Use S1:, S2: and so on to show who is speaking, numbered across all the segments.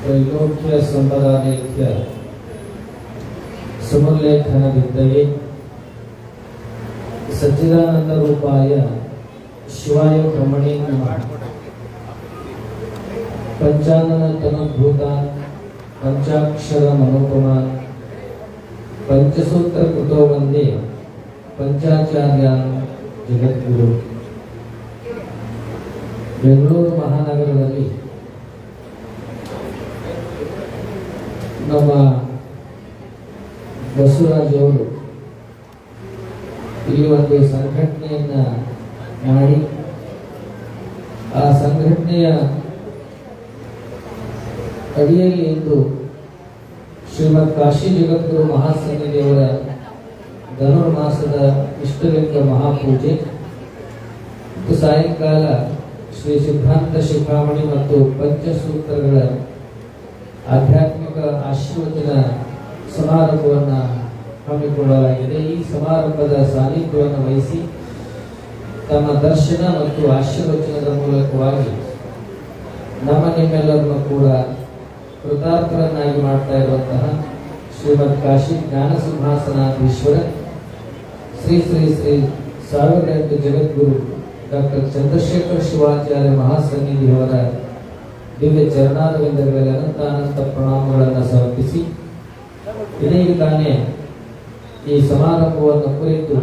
S1: ತ್ರೈಲೋಕ್ಯ ಸಂಬರಾಲೇಖ್ಯ ಸಮುಲ್ಲೇಖನವಿದ್ದರೆ ಸಚ್ಚಿದಾನಂದ ರೂಪಾಯ ಶಿವಾಯ ಬ್ರಹ್ಮಣೇ ನಮಃ. ಪಂಚಾನನ ತನುಭೂತ ಪಂಚಾಕ್ಷರ ಮನೋಪಮಾನ್ ಪಂಚಸೂತ್ರ ಕೃತೋ ವಂದೇ ಪಂಚಾಚಾರ್ಯಾನ್ ಜಗದ್ಗುರು. ಬೆಂಗಳೂರು ಮಹಾನಗರದಲ್ಲಿ ನಮ್ಮ ಬಸವರಾಜ್ ಅವರು ಇಲ್ಲಿ ಒಂದು ಸಂಘಟನೆಯನ್ನ ಮಾಡಿ ಆ ಸಂಘಟನೆಯ ಅಡಿಯಲ್ಲಿ ಇಂದು ಶ್ರೀಮದ್ ಕಾಶಿ ಜಗದ್ಗುರು ಮಹಾಸನ್ನಿಧಿಯವರ ಧನುರ್ಮಾಸದ ಇಷ್ಟಲಿಂಗ ಮಹಾಪೂಜೆ ಮತ್ತು ಸಾಯಂಕಾಲ ಶ್ರೀ ಸಿದ್ಧಾಂತ ಶಿಖಾಮಣಿ ಮತ್ತು ಪಂಚಸೂತ್ರಗಳ ಆಧ್ಯಾತ್ಮಿಕ ಆಶೀರ್ವಚನ ಸಮಾರಂಭವನ್ನು ಹಮ್ಮಿಕೊಳ್ಳಲಾಗಿದೆ. ಈ ಸಮಾರಂಭದ ಸಾನ್ನಿಧ್ಯವನ್ನು ವಹಿಸಿ ತಮ್ಮ ದರ್ಶನ ಮತ್ತು ಆಶೀರ್ವಚನದ ಮೂಲಕವಾಗಿ ನಿಮ್ಮೆಲ್ಲರನ್ನು ಕೂಡ ಕೃತಾರ್ಥರನ್ನಾಗಿ ಮಾಡ್ತಾ ಇರುವಂತಹ ಶ್ರೀಮದ್ ಕಾಶಿ ಜ್ಞಾನ ಸಿಂಹಾಸನಾಧೀಶ್ವರ ಶ್ರೀ ಶ್ರೀ ಶ್ರೀ 1008 ಜಗದ್ಗುರು ಡಾಕ್ಟರ್ ಚಂದ್ರಶೇಖರ್ ಶಿವಾಚಾರ್ಯ ಮಹಾಸನ್ನಿಧಿಯವರ ದಿವ್ಯ ಚರಣಾರವಿಂದಗಳಲ್ಲಿ ಅನಂತ ಪ್ರಣಾಮಗಳನ್ನು ಸಮರ್ಪಿಸಿ ಇದೀಗ ತಾನೇ ಈ ಸಮಾರಂಭವನ್ನು ಕುರಿತು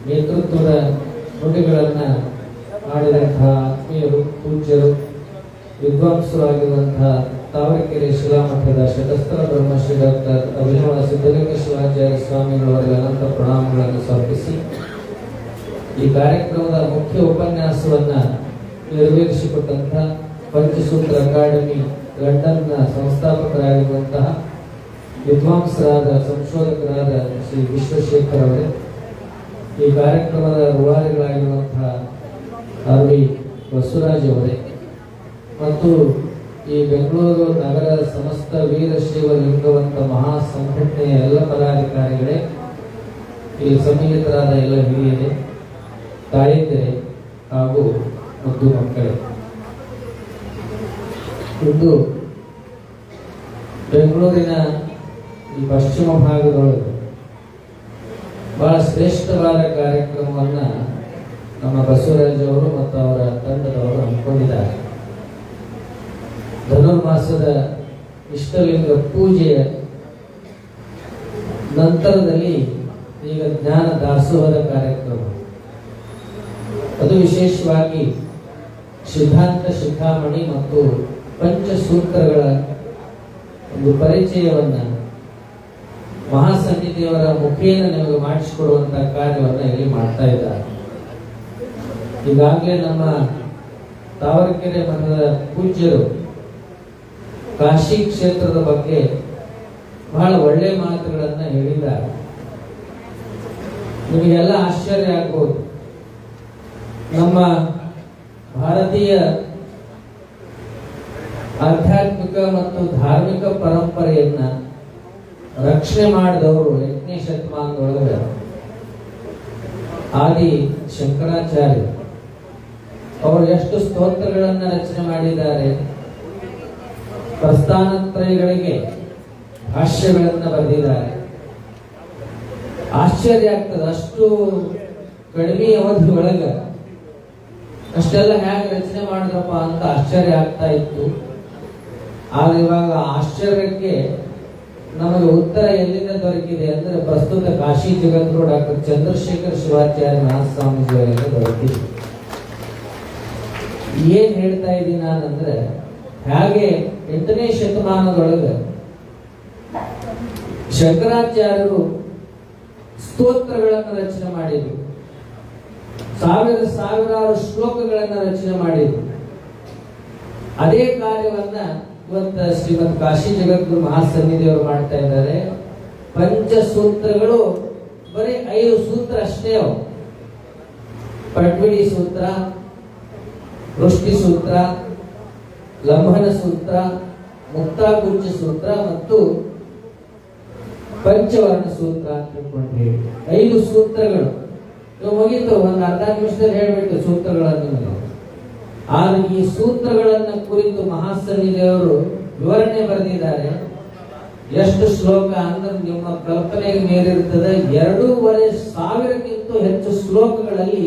S1: ನೇತೃತ್ವದ ನುಡಿಗಳನ್ನು ಮಾಡಿದಂತಹ ಆತ್ಮೀಯರು, ಪೂಜ್ಯರು, ವಿದ್ವಾಂಸರಾಗಿರುವಂತಹ ತಾವರೆಕೆರೆ ಶಿಲಾಮಠದ ಶತಸ್ತ್ರ ಬ್ರಹ್ಮಶ್ರೀ ಡಾಕ್ಟರ್ ಅಭಿನವ ಸಿದ್ಧಲಿಂಗ ಶಿವಾಚಾರ್ಯ ಸ್ವಾಮಿಗಳವರಿಗೆ ಅನಂತ ಪ್ರಣಾಮಗಳನ್ನು ಸಮರ್ಪಿಸಿ ಈ ಕಾರ್ಯಕ್ರಮದ ಮುಖ್ಯ ಉಪನ್ಯಾಸವನ್ನ ನೆರವೇರಿಸಿಕೊಟ್ಟಂತಹ ಪಂಚಸೂತ್ರ ಅಕಾಡೆಮಿ ಲಂಡನ್ನ ಸಂಸ್ಥಾಪಕರಾಗಿರುವಂತಹ ವಿದ್ವಾಂಸರಾದ ಸಂಶೋಧಕರಾದ ಶ್ರೀ ವಿಶ್ವಶೇಖರ್ ಅವರೇ, ಈ ಕಾರ್ಯಕ್ರಮದ ರೂವಾರಿಗಳಾಗಿರುವಂತಹ ಆರ್ವಿ ಬಸವರಾಜ್ ಅವರೇ ಮತ್ತು ಈ ಬೆಂಗಳೂರು ನಗರದ ಸಮಸ್ತ ವೀರಶೈವ ಲಿಂಗವಂತ ಮಹಾ ಸಂಘಟನೆಯ ಎಲ್ಲ ಪದಾಧಿಕಾರಿಗಳೇ, ಈ ಸನ್ನಿಹಿತರಾದ ಎಲ್ಲ ಹಿರಿಯರೇ, ತಾಯಂದಿರೇ ಹಾಗೂ ಮುದ್ದು ಮಕ್ಕಳೇ, ಇಂದು ಬೆಂಗಳೂರಿನ ಈ ಪಶ್ಚಿಮ ಭಾಗದೊಳಗೆ ಬಹಳ ಶ್ರೇಷ್ಠವಾದ ಕಾರ್ಯಕ್ರಮವನ್ನ ನಮ್ಮ ಬಸವರಾಜ್ ಅವರು ಮತ್ತು ಅವರ ತಂಡದವರು ಹಮ್ಮಿಕೊಂಡಿದ್ದಾರೆ. ಧನುರ್ಮಾಸದ ಇಷ್ಟಲಿಂಗ ಪೂಜೆಯ ನಂತರದಲ್ಲಿ ಈಗ ಜ್ಞಾನ ದಾಸೋಹದ ಕಾರ್ಯಕ್ರಮ, ಅದು ವಿಶೇಷವಾಗಿ ಸಿದ್ಧಾಂತ ಶಿಖಾಮಣಿ ಮತ್ತು ಪಂಚಸೂತ್ರಗಳ ಒಂದು ಪರಿಚಯವನ್ನ ಮಹಾಸನ್ನಿಧಿಯವರ ಮುಖೇನ ನಿಮಗೆ ಮಾಡಿಸಿಕೊಡುವಂತಹ ಕಾರ್ಯವನ್ನ ಇಲ್ಲಿ ಮಾಡ್ತಾ ಇದ್ದಾರೆ. ಈಗಾಗಲೇ ನಮ್ಮ ತಾವರೆಕೆರೆ ಮಠದ ಪೂಜ್ಯರು ಕಾಶಿ ಕ್ಷೇತ್ರದ ಬಗ್ಗೆ ಬಹಳ ಒಳ್ಳೆ ಮಾತುಗಳನ್ನ ಹೇಳಿದ್ದಾರೆ. ನಿಮಗೆಲ್ಲ ಆಶ್ಚರ್ಯ ಆಗ್ಬೋದು. ನಮ್ಮ ಭಾರತೀಯ ಆಧ್ಯಾತ್ಮಿಕ ಮತ್ತು ಧಾರ್ಮಿಕ ಪರಂಪರೆಯನ್ನ ರಕ್ಷಣೆ ಮಾಡಿದವರು 8ನೇ ಶತಮಾನದೊಳಗೆ ಆದಿ ಶಂಕರಾಚಾರ್ಯ ಅವರು ಎಷ್ಟು ಸ್ತೋತ್ರಗಳನ್ನ ರಚನೆ ಮಾಡಿದ್ದಾರೆ, ಪ್ರಸ್ಥಾನತ್ರಯಗಳಿಗೆ ಭಾಷ್ಯಗಳನ್ನ ಬರೆದಿದ್ದಾರೆ. ಆಶ್ಚರ್ಯ ಆಗ್ತದೆ, ಅಷ್ಟು ಕಡಿಮೆ ಅವಧಿ ಒಳಗ ಅಷ್ಟೆಲ್ಲ ಹೇಗೆ ರಚನೆ ಮಾಡಿದ್ರಪ್ಪ ಅಂತ ಆಶ್ಚರ್ಯ ಆಗ್ತಾ ಇತ್ತು. ಆದ್ರೆ ಇವಾಗ ಆಶ್ಚರ್ಯಕ್ಕೆ ನಮಗೆ ಉತ್ತರ ಎಲ್ಲಿಂದ ದೊರಕಿದೆ ಅಂದ್ರೆ ಪ್ರಸ್ತುತ ಕಾಶಿ ಜಗದ್ಗುರು ಡಾಕ್ಟರ್ ಚಂದ್ರಶೇಖರ್ ಶಿವಾಚಾರ್ಯ ಮಹಾಸ್ವಾಮೀಜಿ ಅವರಿಂದ ದೊರಕಿದೆ. ಏನ್ ಹೇಳ್ತಾ ಇದ್ದೀನಿ ನಾನಂದ್ರೆ, ಹಾಗೆ 8ನೇ ಶತಮಾನದೊಳಗೆ ಶಂಕರಾಚಾರ್ಯರು ಸ್ತೋತ್ರಗಳನ್ನು ರಚನೆ ಮಾಡಿದ್ರು, ಸಾವಿರಾರು ಶ್ಲೋಕಗಳನ್ನು ರಚನೆ ಮಾಡಿದ್ರು. ಅದೇ ಕಾರ್ಯವನ್ನ ಇವತ್ತು ಶ್ರೀಮದ್ ಕಾಶಿ ಜಗದ್ಗುರು ಮಹಾಸನ್ನಿಧಿಯವರು ಮಾಡ್ತಾ ಇದ್ದಾರೆ. ಪಂಚಸೂತ್ರಗಳು ಬರೀ 5 ಸೂತ್ರ ಅಷ್ಟೇ ಅವು. ಪಟ್ವಿಡಿ ಸೂತ್ರ, ವೃಷ್ಟಿ ಸೂತ್ರ, ಲಂಬನ ಸೂತ್ರ, ಮುಕ್ತಾಗುಚ್ಚ ಸೂತ್ರ ಮತ್ತು ಪಂಚವರ್ಣ ಸೂತ್ರ ಅಂತ ತಿಳ್ಕೊಂಡು ಹೇಳಿ 5 ಸೂತ್ರಗಳು ಮುಗೀತು. ಒಂದು ಅರ್ಧ ನಿಮಿಷದಲ್ಲಿ ಹೇಳ್ಬೇಕು ಸೂತ್ರಗಳನ್ನು. ಆದ್ರೆ ಈ ಸೂತ್ರಗಳನ್ನ ಕುರಿತು ಮಹಾಸನ್ನಿಧಿಯವರು ವಿವರಣೆ ಬರೆದಿದ್ದಾರೆ. ಎಷ್ಟು ಶ್ಲೋಕ ಅಂದ್ರೆ ನಿಮ್ಮ ಕಲ್ಪನೆಗೆ ಮೀರಿರುತ್ತದೆ. 2,500ಕ್ಕಿಂತ ಹೆಚ್ಚು ಶ್ಲೋಕಗಳಲ್ಲಿ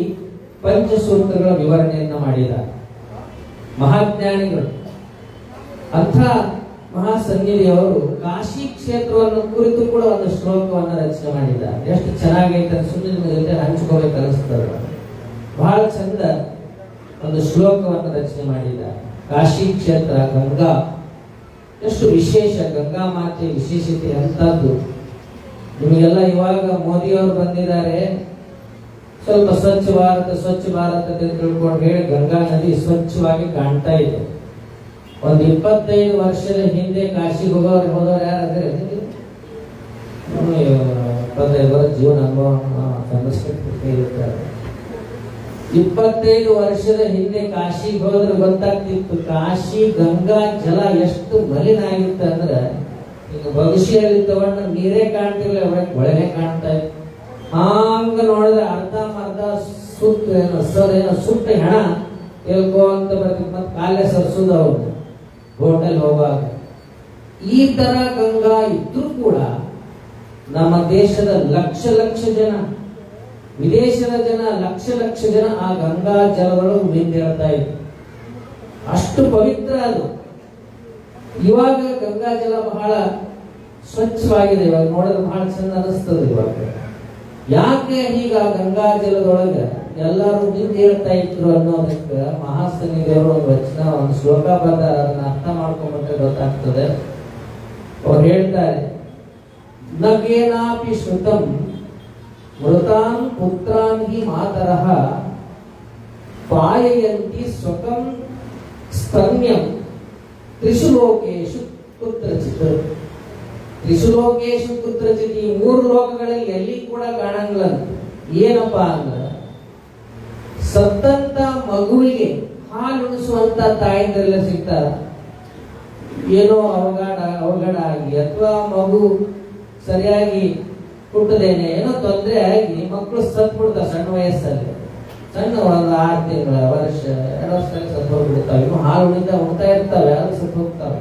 S1: ಪಂಚಸೂತ್ರಗಳ ವಿವರಣೆಯನ್ನ ಮಾಡಿದ್ದಾರೆ ಮಹಾಜ್ಞಾನಿಗಳು. ಅಂಥ ಮಹಾಸನ್ನಿಧಿಯವರು ಕಾಶಿ ಕ್ಷೇತ್ರವನ್ನು ಕುರಿತು ಕೂಡ ಒಂದು ಶ್ಲೋಕವನ್ನು ರಚನೆ ಮಾಡಿದ್ದಾರೆ. ಎಷ್ಟು ಚೆನ್ನಾಗೈತೆ ಸುಮ್ಮನೆ ನಿಮ್ಮ ಜೊತೆ ಹಂಚ್ಕೋಬೇಕು ಅನಿಸ್ತದೆ. ಬಹಳ ಚಂದ ಒಂದು ಶ್ಲೋಕವನ್ನು ರಚನೆ ಮಾಡಿದ್ದಾರೆ. ಕಾಶಿ ಕ್ಷೇತ್ರ ಗಂಗಾ ಎಷ್ಟು ವಿಶೇಷ, ಗಂಗಾ ಮಾತೆ ವಿಶೇಷತೆ ಅಂತದ್ದು. ನಿಮಗೆಲ್ಲ ಇವಾಗ ಮೋದಿಯವರು ಬಂದಿದ್ದಾರೆ, ಸ್ವಲ್ಪ ಸ್ವಚ್ಛ ಭಾರತ ಅಂತ ತಿಳ್ಕೊಂಡು ಹೇಳಿ ಗಂಗಾ ನದಿ ಸ್ವಚ್ಛವಾಗಿ ಕಾಣ್ತಾ ಇದೆ. ಒಂದು 25 ವರ್ಷದ ಹಿಂದೆ ಕಾಶಿಗೆ ಹೋದವ್ರು ಯಾರಾದ್ರೆ 25 ವರ್ಷ ಜೀವನ ಅನುಭವ ಇರ್ತಾರೆ. 25 ವರ್ಷದ ಹಿಂದೆ ಕಾಶಿಗೆ ಹೋದ್ರೆ ಗೊತ್ತಾಗ್ತಿತ್ತು ಕಾಶಿ ಗಂಗಾ ಜಲ ಎಷ್ಟು ಮಲಿನ ಆಗಿತ್ತು ಅಂದ್ರೆ ಈಗ ಭವಿಷ್ಯದಲ್ಲಿ ತಗೊಂಡ ನೀರೇ ಕಾಣ್ತಿರ್ಲಿಲ್ಲ, ಒಳಗೆ ಕಾಣ್ತಾ ಇತ್ತು. ಹಂಗ ನೋಡಿದ್ರೆ ಅರ್ಧ ಸುಟ್ಟ ಹೆಣ ಎಲ್ಕೋ ಅಂತ ಬರ್ತಿತ್ತು. ಮತ್ತೆ ಕಾಲೇ ಸರ್ಸೋದು ಅವ್ರು ಹೋಟೆಲ್ ಹೋಗುವಾಗ. ಈ ತರ ಗಂಗಾ ಇದ್ರೂ ಕೂಡ ನಮ್ಮ ದೇಶದ ಲಕ್ಷ ಜನ, ವಿದೇಶದ ಜನ ಲಕ್ಷ ಜನ ಆ ಗಂಗಾ ಜಲಗಳು ಮಿಂದೇಳ್ತಾ ಇದ್ರು. ಅಷ್ಟು ಪವಿತ್ರ ಅದು. ಇವಾಗ ಗಂಗಾ ಜಲ ಬಹಳ ಸ್ವಚ್ಛವಾಗಿದೆ. ಇವಾಗ ನೋಡಿದ್ರೆ ಬಹಳ ಚಂದ ಅನಿಸ್ತದೆ. ಇವಾಗ ಯಾಕೆ ಈಗ ಗಂಗಾ ಜಲದೊಳಗೆ ಎಲ್ಲರೂ ನಿಂತು ಹೇಳ್ತಾ ಇದ್ರು ಅನ್ನೋದಕ್ಕೆ ಮಹಾಸನ್ನಿಧಿಯವರು ಒಂದು ವಚನ, ಒಂದು ಶ್ಲೋಕ ಬರ್ತಾರೆ. ಅದನ್ನ ಅರ್ಥ ಮಾಡ್ಕೊಂಡ್ಬಿಟ್ರೆ ಗೊತ್ತಾಗ್ತದೆ. ಅವ್ರು ಹೇಳ್ತಾರೆ, ನಗೇನಾಪಿ ಶ್ರುತಂ ಮೃತಾನ್ ಪುತ್ರಾನ್ ಹಿ ಮಾತರಃ ಪಾಯಯಂತಿ ಸ್ವಕಂ ಸ್ತನ್ಯಂ ತ್ರಿಷು ಲೋಕೇಶು ಕುತ್ರಚಿತ್. ತ್ರಿಷು ಲೋಕೇಶು ಕುತ್ರಚಿತ್, ಈ 3 ಲೋಕಗಳಲ್ಲಿ ಎಲ್ಲಿ ಕೂಡ ಕಾಣಂಗಿಲ್ಲ. ಏನಪ್ಪಾ ಅಂದ್ರೆ ಸತ್ತಂತ ಮಗುವಿಗೆ ಹಾಲುಣಿಸುವಂತ ತಾಯಂದಿರೆಲ್ಲ ಸಿಗ್ತಾರ. ಏನೋ ಅವಘಡ ಆಗಿ ಅಥವಾ ಮಗು ಸರಿಯಾಗಿ ಹುಟ್ಟದೇನೆ ಏನೋ ತೊಂದರೆ ಆಗಿ ಮಕ್ಕಳು ಸತ್ ಬಿಡ್ತಾವ ಸಣ್ಣ ವಯಸ್ಸಲ್ಲಿ. ಸಣ್ಣ ಒಂದು 6 ತಿಂಗಳ ವರ್ಷ 2 ವರ್ಷದಲ್ಲಿ ಸತ್ತು ಹೋಗ್ಬಿಡ್ತಾವೆ. ಇನ್ನು ಹಾಲು ಉಣ್ತಾ ಇರ್ತಾವೆ, ಅದು ಸತ್ತು ಹೋಗ್ತಾವೆ.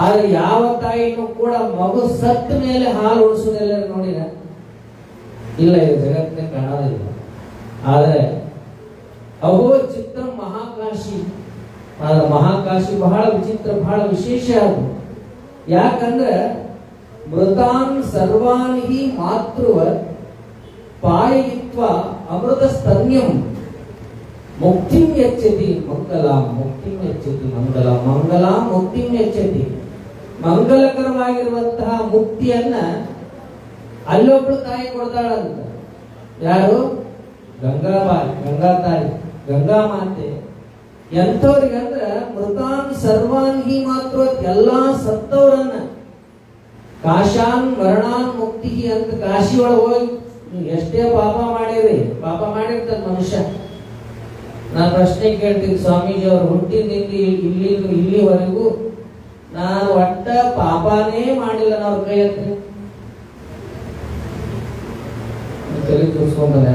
S1: ಆದ್ರೆ ಯಾವ ತಾಯಿನೂ ಕೂಡ ಮಗು ಸತ್ತ ಮೇಲೆ ಹಾಲು ಉಣಿಸೋದೆಲ್ಲ ನೋಡಿರ ಇಲ್ಲ, ಇದು ಜಗತ್ತಿನ ಕಾಣೋದಿಲ್ಲ. ಆದ್ರೆ ಅಹೋ ಚಿತ್ತ ಮಹಾಕಾಶಿ, ಮಹಾಕಾಶಿ ಬಹಳ ವಿಚಿತ್ರ, ಬಹಳ ವಿಶೇಷ ಅದು. ಯಾಕಂದ್ರೆ ಮೃತಾನ್ ಸರ್ವಾನ್ ಹಿ ಮಾತೃವ ಪಾಯಯಿತ್ವ ಅಮೃತ ಸ್ತನ್ಯಂ ಮುಕ್ತಿಂ ಯಚ್ಚತಿ ಮಂಗಲಾಂ, ಮುಕ್ತಿಂ ಯಚ್ಚತಿ ಮಂಗಲಾಂ, ಮಂಗಲಾಂ ಮುಕ್ತಿಂ ಯಚ್ಚತಿ. ಮಂಗಲಕರವಾಗಿರುವಂತಹ ಮುಕ್ತಿಯನ್ನ ಅಲ್ಲೊಬ್ಳು ತಾಯಿ ಕೊಡ್ತಾಳಂತ. ಯಾರು? ಗಂಗಾಬಾಯಿ, ಗಂಗಾ ತಾಯಿ, ಗಂಗಾ ಮಾತೆ. ಎಂಥವ್ರಿಗೆ ಅಂದ್ರ ಮೃತಾನ್ ಸರ್ವಾನ್ ಹಿ ಮಾತ್ರ, ಎಲ್ಲಾ ಸತ್ತವರನ್ನ ಕಾಶಾನ್ ಮರಣಾನ್ ಮುಕ್ತಿ ಅಂತ ಕಾಶಿ ಒಳಗೆ ಹೋಗಿ ಎಷ್ಟೇ ಪಾಪ ಮಾಡಿರ್ತಾರ ಮನುಷ್ಯ. ನಾನು ಪ್ರಶ್ನೆ ಕೇಳ್ತೀನಿ, ಸ್ವಾಮೀಜಿ ಅವರು ಹುಟ್ಟಿನಿಂದ ಇಲ್ಲಿವರೆಗೂ ನಾನು ಒಟ್ಟ ಪಾಪನೇ ಮಾಡಿಲ್ಲ, ನಾವು ಕೈ ಹತ್ರಿ ತಲೆ ತೋರಿಸ್ಕೊಂಡಲ್ಲ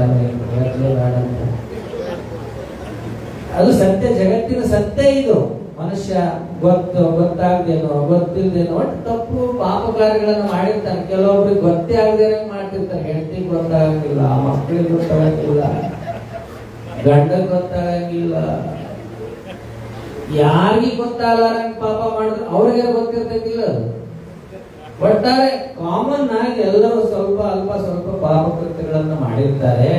S1: ಅದು ಸತ್ಯ, ಜಗತ್ತಿನ ಸತ್ಯ ಇದು. ಮನುಷ್ಯ ಗೊತ್ತಾಗ್ದೇನೋ ಗೊತ್ತಿಲ್ದೇನೋ ಒಟ್ಟು ತಪ್ಪು ಪಾಪ ಕಾರ್ಯಗಳನ್ನು ಮಾಡಿರ್ತಾನೆ. ಕೆಲವೊಬ್ರಿಗೆ ಗೊತ್ತೇ ಆಗದೆ ಮಾಡ್ತಿರ್ತಾರೆ. ಹೆಂಡತಿಗೆ ಗೊತ್ತಾಗಂಗಿಲ್ಲ, ಮಕ್ಕಳಿಗೆ ಗೊತ್ತಾಗಂಗಿಲ್ಲ, ಗಂಡಗೆ ಗೊತ್ತಾಗಂಗಿಲ್ಲ, ಯಾರಿಗೂ ಗೊತ್ತಾಗಲಾರಂಗ್ ಪಾಪ ಮಾಡಿದ್ರೆ ಅವ್ರಿಗೆ ಗೊತ್ತಿರ್ತೈತಿಲ್ಲ. ಅದು ಒಟ್ಟಾರೆ ಕಾಮನ್ ಆಗಿ ಎಲ್ಲರೂ ಸ್ವಲ್ಪ ಪಾಪ ಕೃತ್ಯಗಳನ್ನು ಮಾಡಿರ್ತಾರೆ.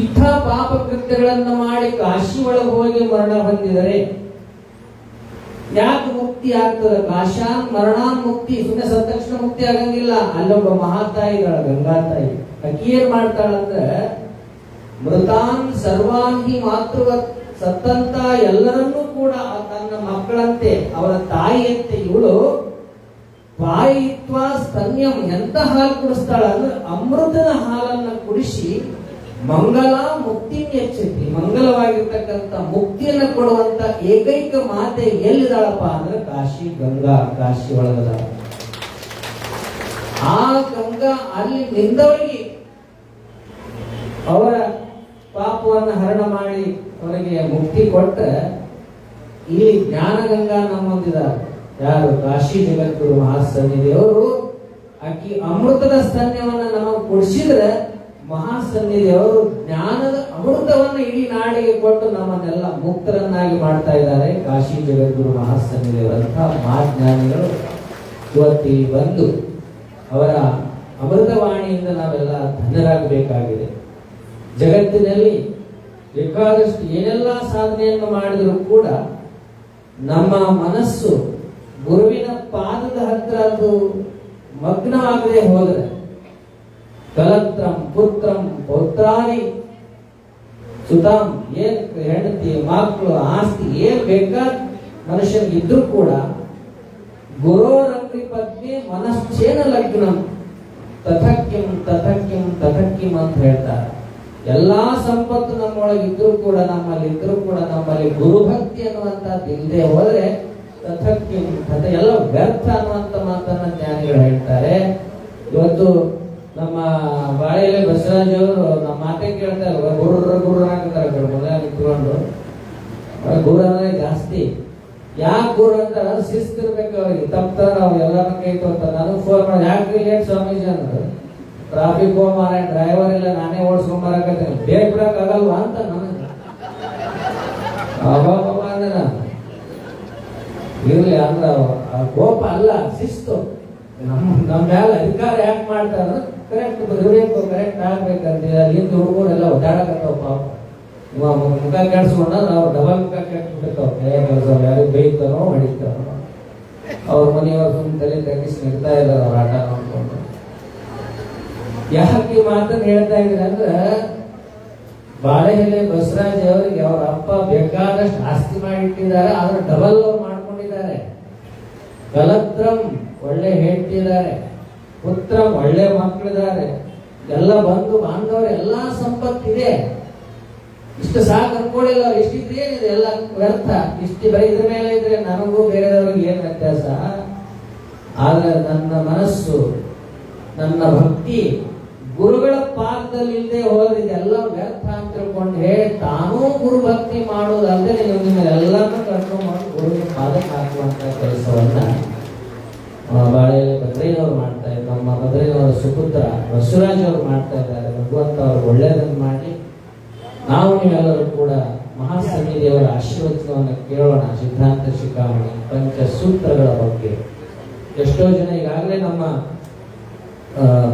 S1: ಇಂಥ ಪಾಪ ಕೃತ್ಯಗಳನ್ನು ಮಾಡಿ ಕಾಶಿ ಒಳಗೆ ಹೋಗಿ ಮರಣ ಹೊಂದಿದರೆ ಯಾಕೆ ಮುಕ್ತಿ ಆಗ್ತದೆ? ಕಾಶಾನ್ ಮರಣಾನ್ ಮುಕ್ತಿ, ಸುಮ್ಮನೆ ಸತ್ತ ತಕ್ಷಣ ಮುಕ್ತಿ ಆಗಂಗಿಲ್ಲ. ಅಲ್ಲೊಬ್ಬ ಮಹಾತಾಯಿಗಳ ಗಂಗಾ ತಾಯಿ ಆಕಿ ಏನ್ ಮಾಡ್ತಾಳಂದ್ರೆ ಮೃತಾನ್ ಸರ್ವಾನ್ ಹಿ ಮಾತೃವ, ಸತ್ತಂತ ಎಲ್ಲರನ್ನೂ ಕೂಡ ತನ್ನ ಮಕ್ಕಳಂತೆ ಅವರ ತಾಯಿಯಂತೆ ಇವಳು ಪಾಯಿತ್ವ ಸ್ತನ್ಯಂ, ಎಂತ ಹಾಲು ಕುಡಿಸ್ತಾಳ ಅಂದ್ರೆ ಅಮೃತದ ಹಾಲನ್ನ ಕುಡಿಸಿ ಮಂಗಲ ಮುಕ್ತಿ ಹೆಚ್ಚೈತಿ, ಮಂಗಲವಾಗಿರ್ತಕ್ಕಂಥ ಮುಕ್ತಿಯನ್ನು ಕೊಡುವಂತ ಏಕೈಕ ಮಾತೆ ಎಲ್ಲಿದಾಳಪ್ಪ ಅಂದ್ರೆ ಕಾಶಿ ಗಂಗಾ, ಕಾಶಿ ಒಳಗದ ಆ ಗಂಗಾ. ಅಲ್ಲಿ ನಿಂದವರಿಗೆ ಅವರ ಪಾಪವನ್ನು ಹರಣ ಮಾಡಿ ಅವರಿಗೆ ಮುಕ್ತಿ ಕೊಟ್ರೆ ಇಲ್ಲಿ ಜ್ಞಾನಗಂಗಾ ನಮ್ಮೊಂದಿದ್ದಾರೆ. ಯಾರು? ಕಾಶಿ ಜಗದ್ಗುರು ಮಹಾಸನ್ನಿಧಿಯವರು. ಆಕಿ ಅಮೃತದ ಸ್ತನ್ಯವನ್ನ ನಮಗೆ ಕೊಡಿಸಿದ್ರೆ ಮಹಾಸನ್ನಿಧಿಯವರು ಜ್ಞಾನದ ಅಮೃತವನ್ನು ಇಡೀ ನಾಡಿಗೆ ಕೊಟ್ಟು ನಮ್ಮನ್ನೆಲ್ಲ ಮುಕ್ತರನ್ನಾಗಿ ಮಾಡ್ತಾ ಇದ್ದಾರೆ. ಕಾಶಿ ಜಗದ್ಗುರು ಮಹಾಸನ್ನಿಧಿಯವರಂತಹ ಮಹಾಜ್ಞಾನಿಗಳು ಇವತ್ತಿಗೆ ಬಂದು ಅವರ ಅಮೃತವಾಣಿಯಿಂದ ನಾವೆಲ್ಲ ಧನ್ಯರಾಗಬೇಕಾಗಿದೆ. ಜಗತ್ತಿನಲ್ಲಿ ಬೇಕಾದಷ್ಟು ಏನೆಲ್ಲ ಸಾಧನೆಯನ್ನು ಮಾಡಿದರೂ ಕೂಡ ನಮ್ಮ ಮನಸ್ಸು ಗುರುವಿನ ಪಾದದ ಹತ್ರ ಅದು ಮಗ್ನವಾಗದೆ ಹೋದರೆ ಕಲತ್ರಂ ಪುತ್ರಂ ಪೌತ್ರಾದಿ ಸುತಾಂ ಏನ್ ಹೆಂಡತಿ ಮಕ್ಕಳು ಆಸ್ತಿ ಏನ್ ಬೇಕಾದ ಮನುಷ್ಯನಿಗೆ ಇದ್ರೂ ಕೂಡ ಗುರೋರಂಗ್ರಿ ಪತ್ನಿ ಮನಶ್ಚೇನ ಲಗ್ನಂ ತಥಕ್ಕಿಂ ತಥಕ್ಕಿಂ ತಥಕ್ಕಿಂ ಅಂತ ಹೇಳ್ತಾರೆ. ಎಲ್ಲಾ ಸಂಪತ್ತು ನಮ್ಮೊಳಗಿದ್ರು ಕೂಡ ನಮ್ಮಲ್ಲಿ ಗುರುಭಕ್ತಿ ಅನ್ನುವಂಥದ್ದು ಇಲ್ಲದೆ ಹೋದ್ರೆ ತಥಕ್ಕಿಂ ತಥ ಎಲ್ಲ ವ್ಯರ್ಥ ಅನ್ನುವಂಥ ಮಾತನ್ನ ಜ್ಞಾನಿಗಳು ಹೇಳ್ತಾರೆ. ಇವತ್ತು ನಮ್ಮ ಬಾಳೆಲೆ ಬಸವರಾಜ್ ಅವರು ನಮ್ಮ ಮಾತೇ ಕೇಳ್ತಾ ಇಲ್ವ, ಗುರು ಹಾಕುತ್ತಾರೆ ಮೊದಲ ನಿಂತ್ಕೊಂಡು. ಗುರು ಅಂದ್ರೆ ಜಾಸ್ತಿ ಯಾಕೆ ಗುರು ಅಂತ ಶಿಸ್ತಿರ್ಬೇಕು ಅವ್ರಿಗೆ. ತಪ್ಪಾರ ಅವ್ರು ಎಲ್ಲಾರು ಕೈ ತೋರ್ತಾರೆ. ನನಗೆ ಫೋನ್ ಮಾಡಿ ಯಾಕೆ ಲೇಟ್ ಸ್ವಾಮೀಜಿ ಅಂದ್ರೆ ಟ್ರಾಫಿಕ್ ಹೋಗ್ಮಾರ ಡ್ರೈವರ್ ಇಲ್ಲ ನಾನೇ ಓಡಿಸ್ಕೊಂಡ್ ಬರಕತ್ತೀನಿ ಬೇಗ ಬಿಡಕ್ ಆಗಲ್ವಾ ಅಂತ ನನಗೆ ಅವಾಗ ಅಂದ್ರೆ ನಾನು ಇರ್ಲಿ ಅಂದ್ರ ಕೋಪ ಅಲ್ಲ, ಶಿಸ್ತು. ನಮ್ಮ ಮ್ಯಾಲ ಅಧಿಕಾರ ಯಾಕೆ ಮಾಡ್ತಾರ ಕರೆಕ್ಟ್ ಬರಬೇಕು, ಕರೆಕ್ಟ್ ಆಗ್ಬೇಕಂತ ಹಿಂದೆ ಹುಡುಗರೆಲ್ಲ ಒದ್ದಾಡಕತ್ತಾವ ಪಾಪ. ಮುಖ ಕೆಡ್ಸ್ಕೊಂಡ್ರೆ ಅವ್ರು ಡಬಲ್ ಮುಖ ಕೆಟ್ಬಿಟ್ಟಿರ್ತಾವ. ಕೆಲಸ ಯಾರಿಗೆ ಬೈತಾನೋ ಹೊಡಿತಾನೋ, ಅವ್ರ ಮನೆಯವ್ರು ಸುಮ್ಮನೆ ತಲೆ ತಗ್ಗಿಸಿ ನಿಲ್ತಾ ಇದ್ದಾರೆ ಅವ್ರ ಆಟ ನೋಡ್ಕೊಂಡು. ಯಾಕೆ ಈ ಮಾತನ್ನು ಹೇಳ್ತಾ ಇದ್ದೀನಿ ಅಂದ್ರೆ ಬಾಳೆಹೆಲೆ ಬಸವರಾಜ್ ಅವರಿಗೆ ಅವ್ರ ಅಪ್ಪ ಬೇಕಾದಷ್ಟು ಆಸ್ತಿ ಮಾಡಿಟ್ಟಿದ್ದಾರೆ, ಆದ್ರೆ ಡಬಲ್ ಅವ್ರು ಮಾಡ್ಕೊಂಡಿದ್ದಾರೆ. ಕಲತ್ರಂ ಒಳ್ಳೆ ಹೇಳ್ತಿದ್ದಾರೆ, ಪುತ್ರಂ ಒಳ್ಳೆ ಮಕ್ಕಳಿದ್ದಾರೆ, ಎಲ್ಲ ಬಂಧು ಬಾಂಧವರು ಎಲ್ಲಾ ಸಂಪತ್ತಿದೆ. ಇಷ್ಟು ಸಾಕು ಅನ್ಕೊಳ್ಳಿಲ್ಲ, ಇಷ್ಟಿದ್ರೆ ಏನಿದೆ ಎಲ್ಲ ವ್ಯರ್ಥ. ಇಷ್ಟು ಬರೀ ಇದ್ರ ಮೇಲೆ ಇದ್ರೆ ನನಗೂ ಬೇರೆದವ್ರಿಗೆ ಏನ್ ವ್ಯತ್ಯಾಸ. ಆದ್ರೆ ನನ್ನ ಮನಸ್ಸು ನನ್ನ ಭಕ್ತಿ ಗುರುಗಳ ಪಾದದಲ್ಲಿ ಇಲ್ಲದೆ ಹೋದ್ರೆ ಇದೆಲ್ಲ ವ್ಯರ್ಥ ಅಂತ ತಿಳ್ಕೊಂಡ್ರೆ ತಾನೂ ಗುರು ಭಕ್ತಿ ಮಾಡೋದಲ್ಲದೆ ನಿಮ್ಮೆಲ್ಲರನ್ನೂ ಕರ್ಕೊಂಡು ಮಾಡಿ ಗುರುವಿನ ಪಾದಕ್ಕೆ ಹಾಕುವಂತ ಕೆಲಸವನ್ನ ಬಾಳೆಲೆ ಭದ್ರಯ್ಯನವರು ಮಾಡ್ತಾ ಇದ್ದಾರೆ. ನಮ್ಮ ಭದ್ರಯ್ಯನವರ ಸುಪುತ್ರ ಬಸವರಾಜ್ ಅವರು ಮಾಡ್ತಾ ಇದ್ದಾರೆ. ಭಗವಂತ ಅವರು ಒಳ್ಳೆಯದನ್ನು ಮಾಡಿ ನಾವು ನೀವೆಲ್ಲರೂ ಕೂಡ ಮಹಾಸನ್ನಿಧಿಯವರ ಆಶೀರ್ವಚನವನ್ನು ಕೇಳೋಣ. ಸಿದ್ಧಾಂತ ಶಿಖಾಮಣಿ ಪಂಚಸೂತ್ರಗಳ ಬಗ್ಗೆ ಎಷ್ಟೋ ಜನ ಈಗಾಗಲೇ ನಮ್ಮ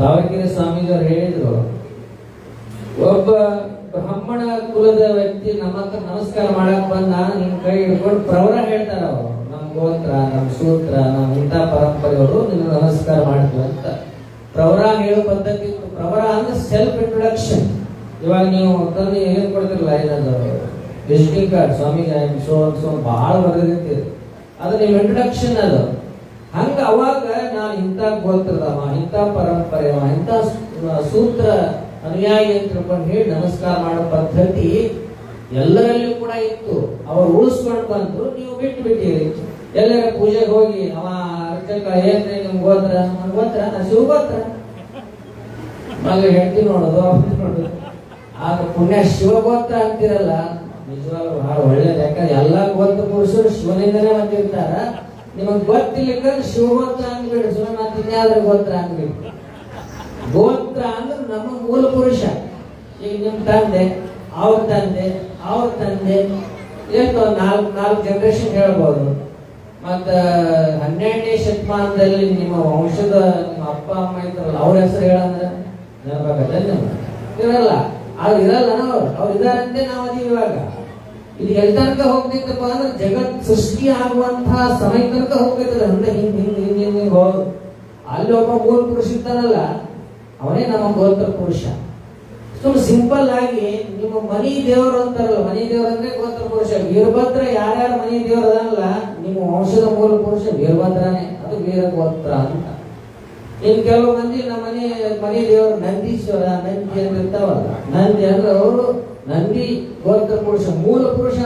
S1: ದಾವಣಗೆರೆ ಸ್ವಾಮೀಜಿಯವರು ಹೇಳಿದ್ರು, ಒಬ್ಬ ಬ್ರಾಹ್ಮಣ ಕುಲದ ವ್ಯಕ್ತಿ ನಮ್ಮ ಹತ್ರ ನಮಸ್ಕಾರ ಮಾಡಕ್ ಬಂದ ನಿಮ್ ಕೈ ಹಿಡ್ಕೊಂಡು ಪ್ರವರ ಹೇಳ್ತಾರ. ಅವರು ನಮ್ ಗೋತ್ರ, ನಮ್ ಸೂತ್ರ, ನಮ್ ಇಂಥ ಪರಂಪರೆಯವರು ನಿನ್ನ ನಮಸ್ಕಾರ ಮಾಡ್ತೀವಿ ಅಂತ ಪ್ರವರ ಹೇಳೋ ಪದ್ಧತಿ. ಪ್ರವರ ಅಂದ್ರೆ ಸೆಲ್ಫ್ ಇಂಟ್ರೊಡಕ್ಷನ್. ಇವಾಗ ನೀವು ತಂದು ಏನ್ ಕೊಡ್ತಿರಲ್ಲ, ಏನದು ವಿಸಿಟಿಂಗ್ ಕಾರ್ಡ್, ಸ್ವಾಮೀಜಿ ಸೋ ಬಹಳ ಬರೆದಿರ್ತೀರಿ, ಅದು ನಿಮ್ ಇಂಟ್ರೊಡಕ್ಷನ್. ಅದು ಹಂಗ ಅವಾಗ ನಾನು ಇಂಥ ಗೋತ್ರದವ, ಇಂಥ ಪರಂಪರೆಯವ, ಇಂಥ ಸೂತ್ರ ಅನುಯಾಯಿ ಅಂತ ತಿಳ್ಕೊಂಡು ಹೇಳಿ ನಮಸ್ಕಾರ ಮಾಡೋ ಪದ್ಧತಿ ಎಲ್ಲರಲ್ಲೂ ಕೂಡ ಇತ್ತು. ಅವ್ರು ಉಳಿಸ್ಕೊಂಡು ಬಂದ್ರು, ನೀವು ಬಿಟ್ಟು ಬಿಟ್ಟಿರಿ. ಎಲ್ಲರ ಪೂಜೆಗೆ ಹೋಗಿ ಅವ ಅರ್ಚಕ ಏನ್ರಿ ನಿಮ್ ಗೋತ್ರ, ನನ್ ಗೋತ್ರ ನಾ ಶಿವಗೋತ್ರ ಮಗ ಹೇಳ್ತಿ ನೋಡೋದು ನೋಡುದು. ಆಗ ಪುಣ್ಯ ಶಿವಗೋತ್ರ ಅಂತಿರಲ್ಲ, ನಿಜವಾಗ್ಲೂ ಬಹಳ ಒಳ್ಳೇದು. ಯಾಕಂದ್ರೆ ಎಲ್ಲಾ ಗೋತ್ರ ಪುರುಷರು ಶಿವನಿಂದನೇ ಬಂದಿರ್ತಾರ. ನಿಮಗ್ ಗೊತ್ತಿಲ್ಲಕಂದ್ರೆ ಶಿವಗೋತ್ರ ಅಂದ್ಬಿಡಿ, ಸುಮ್ಮನೆ ಇನ್ಯಾವ್ದ್ರ ಗೋತ್ರ ಅಂದ್ಬಿಡಿ. ಗೋತ್ರ ಅಂದ್ರೆ ನಮ್ಮ ಮೂಲ ಪುರುಷ. ಈಗ ನಿಮ್ ತಂದೆ, ಅವ್ರ ತಂದೆ, ಅವ್ರ ತಂದೆ, ಎಷ್ಟು ನಾಲ್ಕು ಜನರೇಷನ್ ಹೇಳ್ಬೋದು. ಮತ್ತ 12ನೇ ಶತಮಾನದಲ್ಲಿ ನಿಮ್ಮ ವಂಶದ ನಿಮ್ಮ ಅಪ್ಪ ಅಮ್ಮ ಇದ್ರಲ್ಲ, ಅವ್ರ ಹೆಸರು ಹೇಳಂದ್ರೆ ನೆನಪಾಗತ್ತೆ ಇರಲ್ಲ. ಅವ್ರು ಇರಲ್ಲ, ಅವ್ರು ಇದಾರಂತೆ ನಾವು ಅದೀವಿ. ಇವಾಗ ಇದು ಎಲ್ ತನಕ ಹೋಗ್ತಿತ್ತಪ್ಪ ಅಂದ್ರೆ ಜಗತ್ ಸೃಷ್ಟಿ ಆಗುವಂತಹ ಸಮಯ ತನಕ ಹೋಗ್ತೈತದ. ಅಂದ್ರೆ ಹಿಂಗ್ ಹೋದ್ ಅಲ್ಲಿ ಒಬ್ಬ ಮೂಲ ಪುರುಷ ಇರ್ತಾನಲ್ಲ, ಅವನೇ ನಮ್ಮ ಗೋತ್ರ ಪುರುಷ. ಸುಮ್ ಸಿಂಪಲ್ ಆಗಿ ನಿಮ್ಮ ಮನಿ ದೇವರು ಅಂತಾರಲ್ಲ, ಮನಿ ದೇವರು ಅಂದ್ರೆ ಗೋತ್ರ ಪುರುಷ. ವೀರಭದ್ರ ಯಾರ್ಯಾರ ಮನಿ ದೇವರು ಅದಲ್ಲ, ನಿಮ್ಮ ವಂಶದ ಮೂಲ ಪುರುಷ ವೀರಭದ್ರನೇ, ಅದು ವೀರಗೋತ್ರ ಅಂತ. ಇನ್ ಕೆಲವು ಮಂದಿ ನಮ್ಮ ಮನಿ ದೇವರು ನಂದೀಶ್ವರ, ನಂದಿ ಅಂತ ಇರ್ತಾವಲ್ಲ, ನಂದಿ ಅಂದ್ರೆ ಅವರು ನಂದಿ ಗೋತ್ರ ಪುರುಷ, ಮೂಲ ಪುರುಷ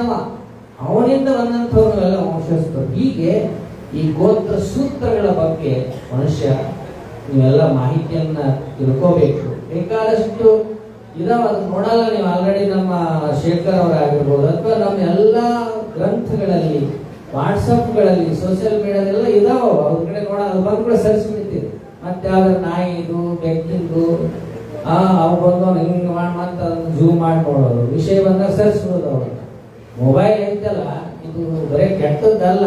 S1: ಅವನಿಂದ ಬಂದಂಥವ್ರನ್ನೆಲ್ಲ ವಂಶಸ್ಥರು. ಹೀಗೆ ಈ ಗೋತ್ರ ಸೂತ್ರಗಳ ಬಗ್ಗೆ ಮನುಷ್ಯ ನೀವೆಲ್ಲ ಮಾಹಿತಿಯನ್ನ ತಿಳ್ಕೋಬೇಕು. ಬೇಕಾದಷ್ಟು ಇದಾವ, ಅದು ನೋಡಲ್ಲ ನೀವು. ಆಲ್ರೆಡಿ ನಮ್ಮ ಶೇಖರ್ ಅವರಾಗಿರ್ಬೋದು ಅಥವಾ ನಮ್ಮ ಎಲ್ಲ ಗ್ರಂಥಗಳಲ್ಲಿ, ವಾಟ್ಸಪ್ಗಳಲ್ಲಿ, ಸೋಷಿಯಲ್ ಮೀಡಿಯಾದೆಲ್ಲ ಇದಾವ. ಅವ್ರ ಕಡೆ ನೋಡೋದು ಬಂದ್ ಕೂಡ ಸರ್ಚ್ ಬಿಡ್ತೀವಿ. ಮತ್ತೆ ಯಾವ್ದಾರ ನಾಯಿದು, ಬೆಕ್ಕಿಂದು, ಅವು ಬಂದವನು ಹಿಂಗೆ ಮತ್ತೆ ಅದನ್ನು ಜೂಮ್ ಮಾಡಿ ನೋಡೋದು, ವಿಷಯ ಬಂದಾಗ ಸರ್ಚ್ ಮಾಡೋದು. ಅವರು ಮೊಬೈಲ್ ಐತಲ್ಲ, ಇದು ಬರೀ ಕೆಟ್ಟದ್ದಲ್ಲ,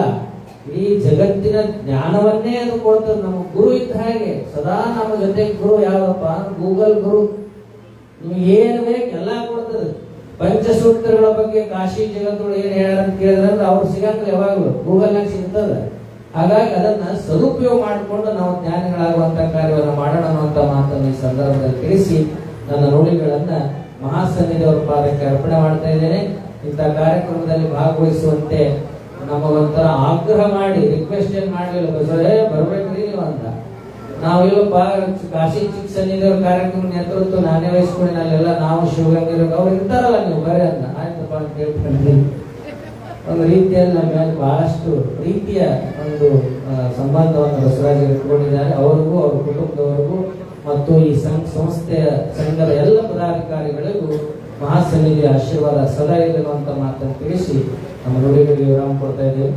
S1: ಈ ಜಗತ್ತಿನ ಜ್ಞಾನವನ್ನೇ ಅದು ಕೊಡ್ತದೆ. ನಮ್ಮ ಗುರು ಇದ್ದ ಹಾಗೆ ಸದಾ ನಮ್ಮ ಜೊತೆ ಗುರು ಯಾವಪ್ಪ? ಗೂಗಲ್ ಗುರು. ನಿಮ್ಗೆ ಏನು ಬೇಕು ಎಲ್ಲ ಕೊಡ್ತದೆ. ಪಂಚಸೂತ್ರಗಳ ಬಗ್ಗೆ ಕಾಶಿ ಜಗತ್ತುಗಳು ಏನ್ ಹೇಳ ಅಂತ ಕೇಳಿದ್ರೆ ಅವ್ರು ಸಿಗಂಗಿಲ್ಲ, ಯಾವಾಗಲೂ ಗೂಗಲ್ನಾಗ ಸಿಗ್ತದೆ. ಹಾಗಾಗಿ ಅದನ್ನ ಸದುಪಯೋಗ ಮಾಡಿಕೊಂಡು ನಾವು ಜ್ಞಾನಿಗಳಾಗುವಂತ ಕಾರ್ಯವನ್ನು ಮಾಡೋಣ ಅನ್ನುವಂತ ಮಾತನ್ನು ಈ ಸಂದರ್ಭದಲ್ಲಿ ತಿಳಿಸಿ ನನ್ನ ನುಡಿಗಳನ್ನ ಮಹಾಸನ್ನಿಧಿಯವರ ಪಾದಕ್ಕೆ ಅರ್ಪಣೆ ಮಾಡ್ತಾ ಇದ್ದೇನೆ. ಇಂಥ ಕಾರ್ಯಕ್ರಮದಲ್ಲಿ ಭಾಗವಹಿಸುವಂತೆ ನಮಗೊಂಥರ ಆಗ್ರಹ ಮಾಡಿ ರಿಕ್ವೆಸ್ಟ್ ಏನ್ ಮಾಡ್ಲಿಲ್ಲ, ಬರ್ಬೇಕ್ರಿ ನೀವು ಅಂತ. ನಾವಿಲ್ಲಪ್ಪ ಕಾಶಿ ಚಿಕ್ಕ ಸನ್ನಿಧಿಯವರ ಕಾರ್ಯಕ್ರಮ ನೇತೃತ್ವ ನಾನೇ ವಹಿಸ್ಕೊಂಡು ಅಲ್ಲೆಲ್ಲ ನಾವು ಶಿವಗಂಗೆ ಅವ್ರು ಇರ್ತಾರಲ್ಲ, ನೀವು ಬರೀ ಅಂತ ಆಯ್ತಪ್ಪ ಅಂತ ಕೇಳ್ಕೊಂಡ್ರಿ. ಒಂದು ರೀತಿಯಲ್ಲಿ ನಮ್ಮ ಮೇಲೆ ಬಹಳಷ್ಟು ಪ್ರೀತಿಯ ಒಂದು ಸಂಬಂಧವನ್ನು ಬಸವರಾಜರು ಇಟ್ಕೊಂಡಿದ್ದಾರೆ. ಅವರಿಗೂ ಅವ್ರ ಕುಟುಂಬದವರಿಗೂ ಮತ್ತು ಈ ಸಂಸ್ಥೆಯ ಸಂಘದ ಎಲ್ಲ ಪದಾಧಿಕಾರಿಗಳಿಗೂ ಮಹಾಸನ್ನಿಧಿಯ ಆಶೀರ್ವಾದ ಸದಾ ಇರಲಿ ಅಂತ ಮಾತನ್ನು ತಿಳಿಸಿ ನಮ್ಮ ನುಡಿಗಳಿಗೆ ವಿರಾಮ ಕೊಡ್ತಾ ಇದ್ದೇವೆ.